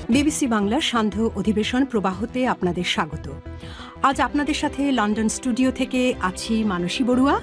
BBC বাংলার সান্ধ্য অধিবেশন প্রবাহতে আপনাদের স্বাগত। আজ আপনাদের সাথে লন্ডন স্টুডিও থেকে আছি মানসী বড়ুয়া।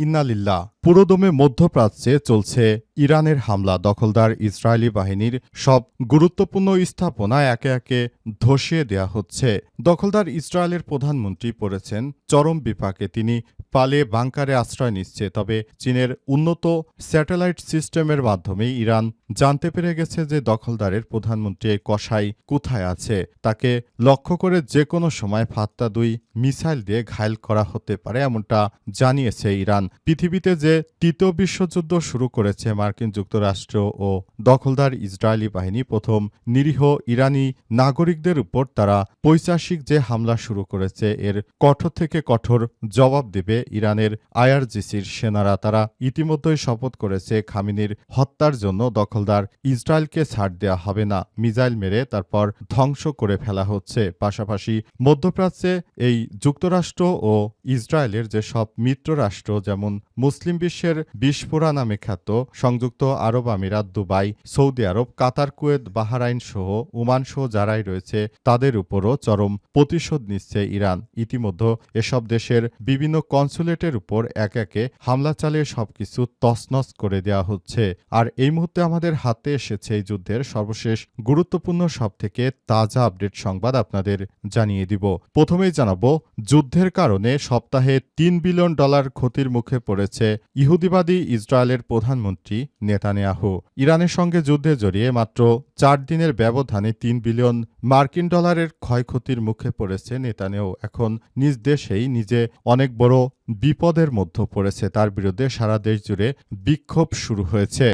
ইন্নালিল্লাহ। পুরোদমে মধ্যপ্রাচ্যে চলছে ইরানের হামলা। দখলদার ইসরায়েলি বাহিনীর সব গুরুত্বপূর্ণ স্থাপনা একে একে ধসিয়ে দেয়া হচ্ছে। দখলদার ইসরায়েলের প্রধানমন্ত্রী পড়েছেন চরম বিপাকে। তিনি পালিয়ে বাংকারে আশ্রয় নিচ্ছে। তবে চীনের উন্নত স্যাটেলাইট সিস্টেমের মাধ্যমে ইরান জানতে পেরে গেছে যে দখলদারের প্রধানমন্ত্রী এই কসাই কোথায় আছে। তাকে লক্ষ্য করে যে কোনো সময় ফাত্তা ২ মিসাইল দিয়ে ঘায়েল করা হতে পারে, এমনটা জানিয়েছে ইরান। পৃথিবীতে যে তৃতীয় বিশ্বযুদ্ধ শুরু করেছে মার্কিন যুক্তরাষ্ট্র ও দখলদার ইসরায়েলি বাহিনী, প্রথম নিরীহ ইরানি নাগরিকদের উপর তারা পৈশাচিক যে হামলা শুরু করেছে এর কঠোর থেকে কঠোর জবাব দেবে ইরানের আইআরজিসির সেনারা। তারা ইতিমধ্যেই শপথ করেছে খামেনির হত্যার জন্য দখলদার ইসরায়েলকে ছাড় দেওয়া হবে না। মিসাইল মেরে তারপর ধ্বংস করে ফেলা হচ্ছে। পাশাপাশি মধ্যপ্রাচ্যে এই যুক্তরাষ্ট্র ও ইসরায়েলের যে সব মিত্র রাষ্ট্র, যেমন মুসলিম বিশ্বের বিস্ফোরা নামে খ্যাত সংযুক্ত আরব আমিরাত, দুবাই, সৌদি আরব, কাতার, কুয়েত, বাহরাইন সহ ওমান সহ যারাই রয়েছে তাদের উপরও চরম প্রতিশোধ নিচ্ছে ইরান। ইতিমধ্যে এসব দেশের বিভিন্ন কনসুলেটের উপর একে একে হামলা চালিয়ে সবকিছু তছনছ করে দেওয়া হচ্ছে। আর এই মুহূর্তে আমাদের হাতে এসেছে এই যুদ্ধের সর্বশেষ গুরুত্বপূর্ণ সবথেকে তাজা আপডেট সংবাদ আপনাদের জানিয়ে দিব। প্রথমেই জানাবো, যুদ্ধের কারণে সপ্তাহে $3 বিলিয়ন ক্ষতির মুখে পড়েছে ইহুদিবাদী ইসরায়েলের প্রধানমন্ত্রী নেতানিয়াহু। ইরানের সঙ্গে যুদ্ধে জড়িয়ে মাত্র 4 দিনের ব্যবধানে $3 বিলিয়ন ক্ষয়ক্ষতির মুখে পড়েছে নেতানিয়াহু। এখন নিজ দেশেই নিজে অনেক বড় বিপদের মধ্যে পড়েছে। তার বিরুদ্ধে সারা দেশ জুড়ে বিক্ষোভ শুরু হয়েছে।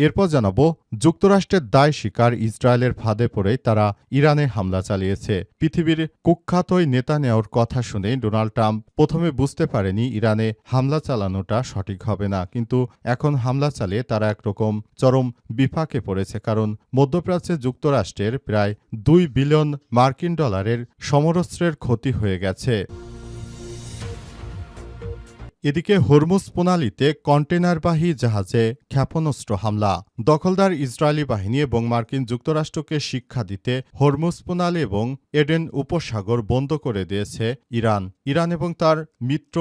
এরপর জানাবো, যুক্তরাষ্ট্রের দায় স্বীকার। ইসরায়েলের ফাঁদে পড়েই তারা ইরানে হামলা চালিয়েছে। পৃথিবীর কুখ্যাত নেতানিয়াহুর কথা শুনে ডোনাল্ড ট্রাম্প প্রথমে বুঝতে পারেনি ইরানে হামলা চালানোটা সঠিক হবে না, কিন্তু এখন হামলা চালিয়ে তারা একরকম চরম বিপাকে পড়েছে। কারণ মধ্যপ্রাচ্যে যুক্তরাষ্ট্রের প্রায় $2 বিলিয়ন সমরস্ত্রের ক্ষতি হয়ে গেছে। এদিকে হরমুজ প্রণালীতে কন্টেনারবাহী জাহাজে ক্ষেপণাস্ত্র হামলা। দখলদার ইসরায়েলি বাহিনী এবং মার্কিন যুক্তরাষ্ট্রকে শিক্ষা দিতে হরমুজ প্রণালী এবং এডেন উপসাগর বন্ধ করে দিয়েছে ইরান এবং তার মিত্র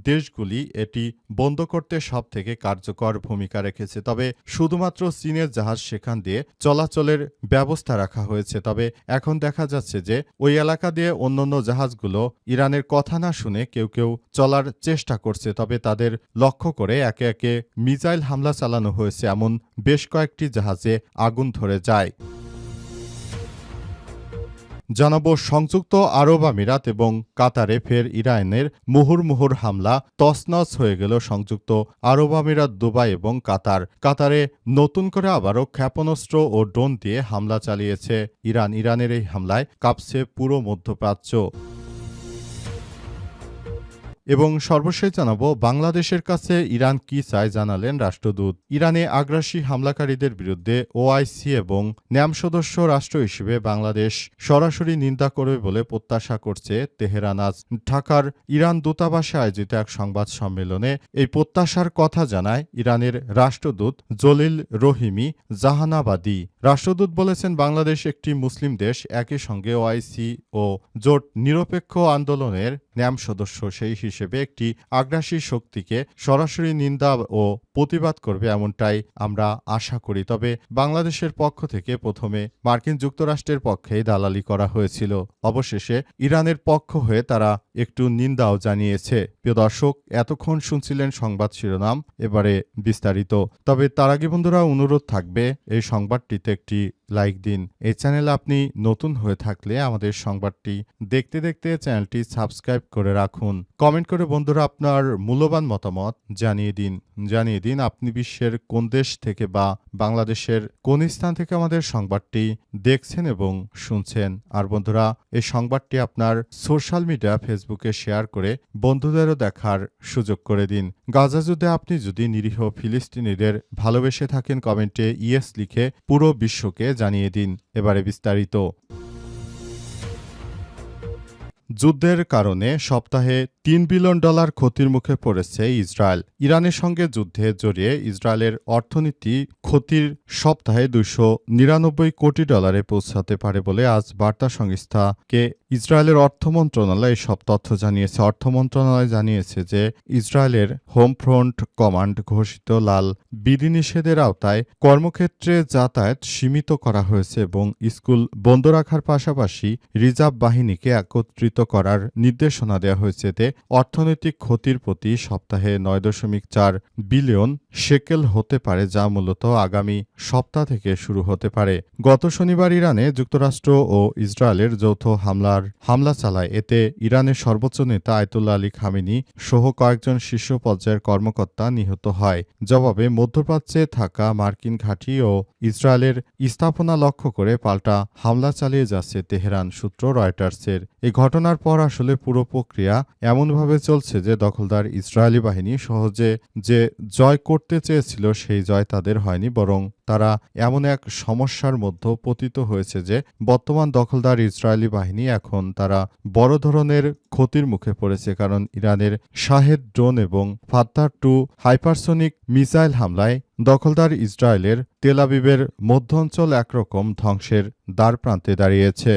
দেশগুলি এটি বন্ধ করতে সবথেকে কার্যকর ভূমিকা রেখেছে। তবে শুধুমাত্র চীনের জাহাজ সেখান দিয়ে চলাচলের ব্যবস্থা রাখা হয়েছে। তবে এখন দেখা যাচ্ছে যে ওই এলাকা দিয়ে অন্যান্য জাহাজগুলো ইরানের কথা না শুনে কেউ কেউ চলার চেষ্টা করছে। তবে তাদের লক্ষ্য করে একে একে মিসাইল হামলা চালানো হয়েছে। এমন বেশ কয়েকটি জাহাজে আগুন ধরে যায়। জানাবো, সংযুক্ত আরব আমিরাত এবং কাতারে ফের ইরানের মুহুর্মুহুর হামলা। তছনছ হয়ে গেল সংযুক্ত আরব আমিরাত, দুবাই এবং কাতারে নতুন করে আবারও ক্ষেপণাস্ত্র ও ড্রোন দিয়ে হামলা চালিয়েছে ইরানের এই হামলায় কাঁপছে পুরো মধ্যপ্রাচ্য। এবং সর্বশেষ জানাবো, বাংলাদেশের কাছে ইরান কি চায় জানালেন রাষ্ট্রদূত। ইরানে আগ্রাসী হামলাকারীদের বিরুদ্ধে ওআইসি এবং ন্যাম সদস্য রাষ্ট্র হিসেবে বাংলাদেশ সরাসরি নিন্দা করবে বলে প্রত্যাশা করছে তেহরান। আজ ঢাকার ইরান দূতাবাসে আয়োজিত এক সংবাদ সম্মেলনে এই প্রত্যাশার কথা জানায় ইরানের রাষ্ট্রদূত জলিল রহিমি জাহানাবাদী। রাষ্ট্রদূত বলেছেন, বাংলাদেশ একটি মুসলিম দেশ, একই সঙ্গে ওআইসি ও জোট নিরপেক্ষ আন্দোলনের ন্যাম সদস্য। সেই হিসেবে একটি আগ্রাসী শক্তিকে সরাসরি নিন্দা ও প্রতিবাদ করবে এমনটাই আমরা আশা করি। তবে বাংলাদেশের পক্ষ থেকে প্রথমে মার্কিন যুক্তরাষ্ট্রের পক্ষেই দালালি করা হয়েছিল। অবশেষে ইরানের পক্ষ হয়ে তারা একটু নিন্দাও জানিয়েছে। প্রিয় দর্শক, এতক্ষণ শুনছিলেন সংবাদ শিরোনাম, এবারে বিস্তারিত। তবে তার আগে বন্ধুরা অনুরোধ থাকবে, এই সংবাদটিতে একটি লাইক দিন। এই চ্যানেলে আপনি নতুন হয়ে থাকলে আমাদের সংবাদটি দেখতে দেখতে চ্যানেলটি সাবস্ক্রাইব করে রাখুন। কমেন্ট করে বন্ধুরা আপনার মূল্যবান মতামত জানিয়ে দিন আপনি বিশ্বের কোন দেশ থেকে বা বাংলাদেশের কোন স্থান থেকে আমাদের সংবাদটি দেখছেন এবং শুনছেন। আর বন্ধুরা, এই সংবাদটি আপনার সোশ্যাল মিডিয়া ফেসবুকে শেয়ার করে বন্ধুদেরও দেখার সুযোগ করে দিন। গাজা যুদ্ধে আপনি যদি নিরীহ ফিলিস্তিনিদের ভালোবেসে থাকেন, কমেন্টে ইয়েস লিখে পুরো বিশ্বকে জানিয়ে দিন। এবারে বিস্তারিত। যুদ্ধের কারণে সপ্তাহে $3 বিলিয়ন ক্ষতির মুখে পড়েছে ইসরায়েল। ইরানের সঙ্গে যুদ্ধে জড়িয়ে ইসরায়েলের অর্থনীতি ক্ষতির সপ্তাহে $299 কোটি পৌঁছাতে পারে বলে আজ বার্তা সংস্থাকে ইসরায়েলের অর্থ মন্ত্রণালয় এসব তথ্য জানিয়েছে। অর্থ মন্ত্রণালয় জানিয়েছে যে ইসরায়েলের হোম ফ্রন্ট কমান্ড ঘোষিত লাল বিধিনিষেধের আওতায় কর্মক্ষেত্রে যাতায়াত সীমিত করা হয়েছে এবং স্কুল বন্ধ রাখার পাশাপাশি রিজার্ভ বাহিনীকে একত্রিত করার নির্দেশনা দেওয়া হয়েছে। এতে অর্থনৈতিক ক্ষতির প্রতি সপ্তাহে 9.4 বিলিয়ন শেকেল হতে পারে, যা মূলত আগামী সপ্তাহ থেকে শুরু হতে পারে। গত শনিবার ইরানে যুক্তরাষ্ট্র ও ইসরায়েলের যৌথ হামলা চালায়। এতে ইরানের সর্বোচ্চ নেতা আয়াতুল্লাহ আলী খামেনি সহ কয়েকজন শীর্ষ পর্যায়ের কর্মকর্তা নিহত হয়। জবাবে মধ্যপ্রাচ্যে থাকা মার্কিন ঘাঁটি ও ইসরায়েলের স্থাপনা লক্ষ্য করে পাল্টা হামলা চালিয়ে যাচ্ছে তেহরান, সূত্র রয়টার্সের। এই ঘটনার পর আসলে পুরো প্রক্রিয়া এমনভাবে চলছে যে দখলদার ইসরায়েলি বাহিনী সহজে যে জয় করতে চেয়েছিল সেই জয় তাদের হয়নি, বরং তারা এমন এক সমস্যার মধ্যে পতিত হয়েছে যে বর্তমান দখলদার ইসরায়েলি বাহিনী এখন তারা বড় ধরনের ক্ষতির মুখে পড়েছে। কারণ ইরানের শাহেদ ড্রোন এবং ফাত্তার-2 হাইপারসোনিক মিসাইল হামলায় দখলদার ইসরায়েলের তেল আবিবের মধ্য অঞ্চল একরকম ধ্বংসের দ্বারপ্রান্তে দাঁড়িয়েছে।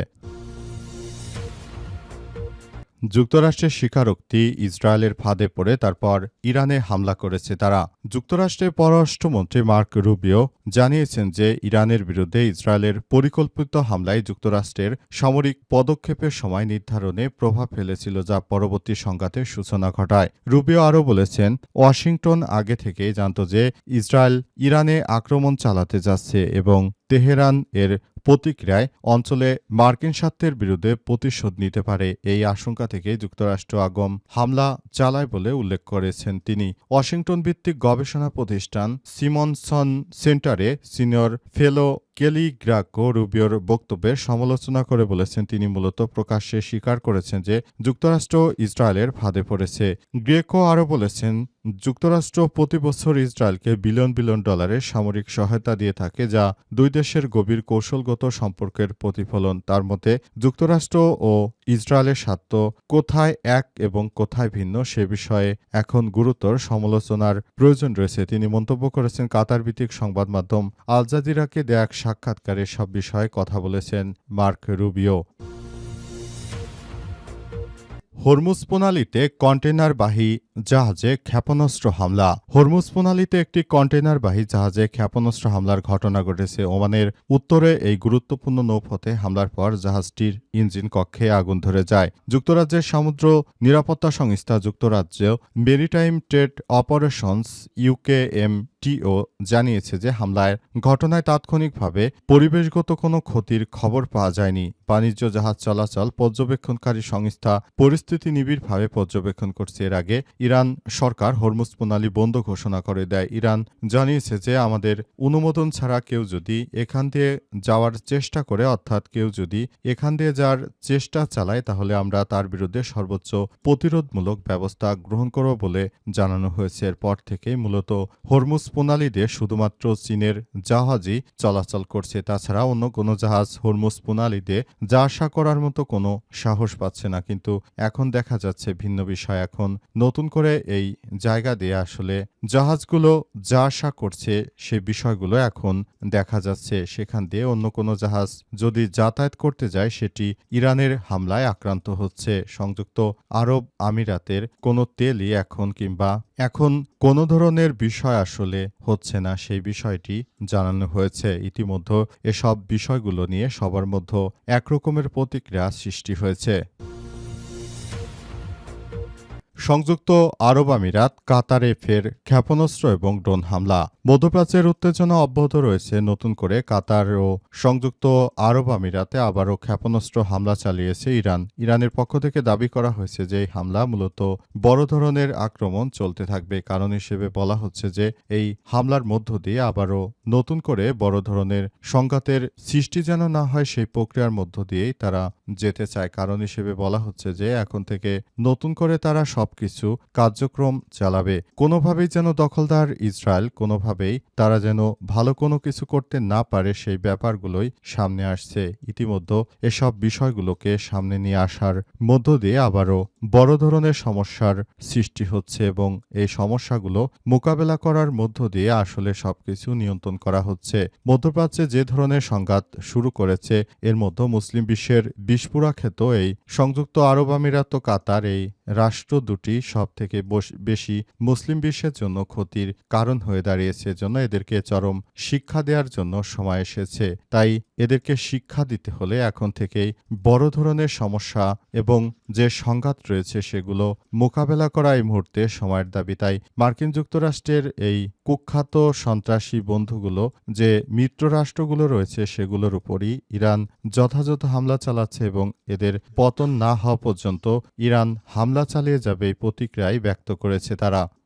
যুক্তরাষ্ট্রের স্বীকারোক্তি, ইসরায়েলের ফাঁদে পড়ে তারপর ইরানে হামলা করেছে তারা। যুক্তরাষ্ট্রের পররাষ্ট্রমন্ত্রী মার্ক রুবিও জানিয়েছেন যে ইরানের বিরুদ্ধে ইসরায়েলের পরিকল্পিত হামলায় যুক্তরাষ্ট্রের সামরিক পদক্ষেপের সময় নির্ধারণে প্রভাব ফেলেছিল, যা পরবর্তী সংঘাতের সূচনা ঘটায়। রুবিও আরও বলেছেন, ওয়াশিংটন আগে থেকেই জানত যে ইসরায়েল ইরানে আক্রমণ চালাতে যাচ্ছে এবং তেহরান এর প্রতিক্রিয়ায় অঞ্চলে মার্কিন স্বার্থের বিরুদ্ধে প্রতিশোধ নিতে পারে। এই আশঙ্কা থেকে যুক্তরাষ্ট্র আগম হামলা চালায় বলে উল্লেখ করেছেন তিনি। ওয়াশিংটন ভিত্তিক গবেষণা প্রতিষ্ঠান সিমনসন সেন্টারে সিনিয়র ফেলো কেলি গ্রাকো রুবিওর বক্তব্যের সমালোচনা করে বলেছেন, তিনি মূলত প্রকাশ্যে স্বীকার করেছেন যে যুক্তরাষ্ট্র ইসরায়েলের ফাঁদে পড়েছে। গ্রেকো আরও বলেছেন, যুক্তরাষ্ট্র প্রতি বছর ইসরায়েলকে বিলিয়ন বিলিয়ন ডলারের সামরিক সহায়তা দিয়ে থাকে, যা দুই দেশের গভীর কৌশলগত সম্পর্কের প্রতিফলন। তার মতে যুক্তরাষ্ট্র ও ইসরায়েলের স্বার্থ কোথায় এক এবং কোথায় ভিন্ন সে বিষয়ে এখন গুরুতর সমালোচনার প্রয়োজন রয়েছে। তিনি মন্তব্য করেছেন, কাতার ভিত্তিক সংবাদ মাধ্যম আল জাজিরাকে দেয়া এক সাক্ষাৎকারে সব বিষয়ে কথা বলেছেন মার্ক রুবিও। হরমুজ প্রণালীতে কন্টেইনারবাহী জাহাজে ক্ষেপণাস্ত্র হামলা। হরমুজ প্রণালীতে একটি কন্টেইনারবাহী জাহাজে ক্ষেপণাস্ত্র হামলার ঘটনা ঘটেছে। ওমানের উত্তরে এই গুরুত্বপূর্ণ নৌপথে হামলার পর জাহাজটির ইঞ্জিন কক্ষে আগুন ধরে যায়। যুক্তরাজ্যের সমুদ্র নিরাপত্তা সংস্থা যুক্তরাজ্য মেরিটাইম ট্রেড অপারেশনস UKMTO জানিয়েছে যে হামলার ঘটনায় তাৎক্ষণিকভাবে পরিবেশগত কোনো ক্ষতির খবর পাওয়া যায়নি। বাণিজ্য জাহাজ চলাচল পর্যবেক্ষণকারী সংস্থা পরিস্থিতি নিবিড়ভাবে পর্যবেক্ষণ করছে। এর আগে ইরান সরকার হরমুজ প্রণালী বন্ধ ঘোষণা করে দেয়। ইরান জানিয়েছে যে আমাদের অনুমোদন ছাড়া কেউ যদি এখান দিয়ে যাওয়ার চেষ্টা করে, অর্থাৎ কেউ যদি এখান দিয়ে যাওয়ার চেষ্টা চালায়, তাহলে আমরা তার বিরুদ্ধে সর্বোচ্চ প্রতিরোধমূলক ব্যবস্থা গ্রহণ করব বলে জানানো হয়েছে। এরপর থেকেই মূলত হরমুজ প্রণালী দিয়ে শুধুমাত্র চীনের জাহাজই চলাচল করছে। তাছাড়া অন্য কোনো জাহাজ হরমুজ প্রণালী দিয়ে যা আশা করার মতো কোনো সাহস পাচ্ছে না। কিন্তু এখন দেখা যাচ্ছে ভিন্ন বিষয়। এখন নতুন করে এই জায়গা দিয়ে আসলে জাহাজগুলো যা আশা করছে সে বিষয়গুলো এখন দেখা যাচ্ছে। সেখান দিয়ে অন্য কোনো জাহাজ যদি যাতায়াত করতে যায়, সেটি ইরানের হামলায় আক্রান্ত হচ্ছে। সংযুক্ত আরব আমিরাতের কোনো তেলই এখন কোনো ধরনের বিষয় আসলে হচ্ছে না, সেই বিষয়টি জানানো হয়েছে। ইতিমধ্যে এসব বিষয়গুলো নিয়ে সবার মধ্যে একরকমের প্রতিক্রিয়া সৃষ্টি হয়েছে। সংযুক্ত আরব আমিরাত কাতারে ফের ক্ষেপণাস্ত্র এবং ড্রোন হামলা। মধ্যপ্রাচ্যের উত্তেজনা অব্যাহত রয়েছে। নতুন করে কাতার ও সংযুক্ত আরব আমিরাতে আবারও ক্ষেপণাস্ত্র হামলা চালিয়েছে ইরান। ইরানের পক্ষ থেকে দাবি করা হয়েছে যে এই হামলা মূলত বড় ধরনের আক্রমণ চলতে থাকবে। কারণ হিসেবে বলা হচ্ছে যে এই হামলার মধ্য দিয়ে আবারও নতুন করে বড় ধরনের সংঘাতের সৃষ্টি যেন না হয়, সেই প্রক্রিয়ার মধ্য দিয়েই তারা যেতে চায়। কারণ হিসেবে বলা হচ্ছে যে এখন থেকে নতুন করে তারা সব সবকিছু কার্যক্রম চালাবে। কোনোভাবেই যেন দখলদার ইসরায়েল কোনোভাবেই তারা যেন ভালো কোনো কিছু করতে না পারে সেই ব্যাপারগুলোই সামনে আসছে। ইতিমধ্যে এসব বিষয়গুলোকে সামনে নিয়ে আসার মধ্য দিয়ে আবারও বড় ধরনের সমস্যার সৃষ্টি হচ্ছে এবং এই সমস্যাগুলো মোকাবেলা করার মধ্য দিয়ে আসলে সবকিছু নিয়ন্ত্রণ করা হচ্ছে। মধ্যপ্রাচ্যে যে ধরনের সংঘাত শুরু করেছে এর মধ্যে মুসলিম বিশ্বের বিস্ফোরা খ্যাত এই সংযুক্ত আরব আমিরাত ও কাতার এই রাষ্ট্র দুটি সবথেকে বেশি মুসলিম বিশ্বের জন্য ক্ষতির কারণ হয়ে দাঁড়িয়েছে। এজন্য এদেরকে চরম শিক্ষা দেওয়ার জন্য সময় এসেছে। তাই এদেরকে শিক্ষা দিতে হলে এখন থেকেই বড় ধরনের সমস্যা এবং যে সংঘাত রয়েছে সেগুলো মোকাবেলা করা এই মুহূর্তে সময়ের দাবি। তাই মার্কিন যুক্তরাষ্ট্রের এই কুখ্যাত সন্ত্রাসী বন্ধুগুলো যে মিত্র রাষ্ট্রগুলো রয়েছে সেগুলোর উপরই ইরান যথাযথ হামলা চালাচ্ছে এবং এদের পতন না হওয়া পর্যন্ত ইরান হামলা চালিয়ে যাবে এই প্রতিক্রিয়াই ব্যক্ত করেছে তারা।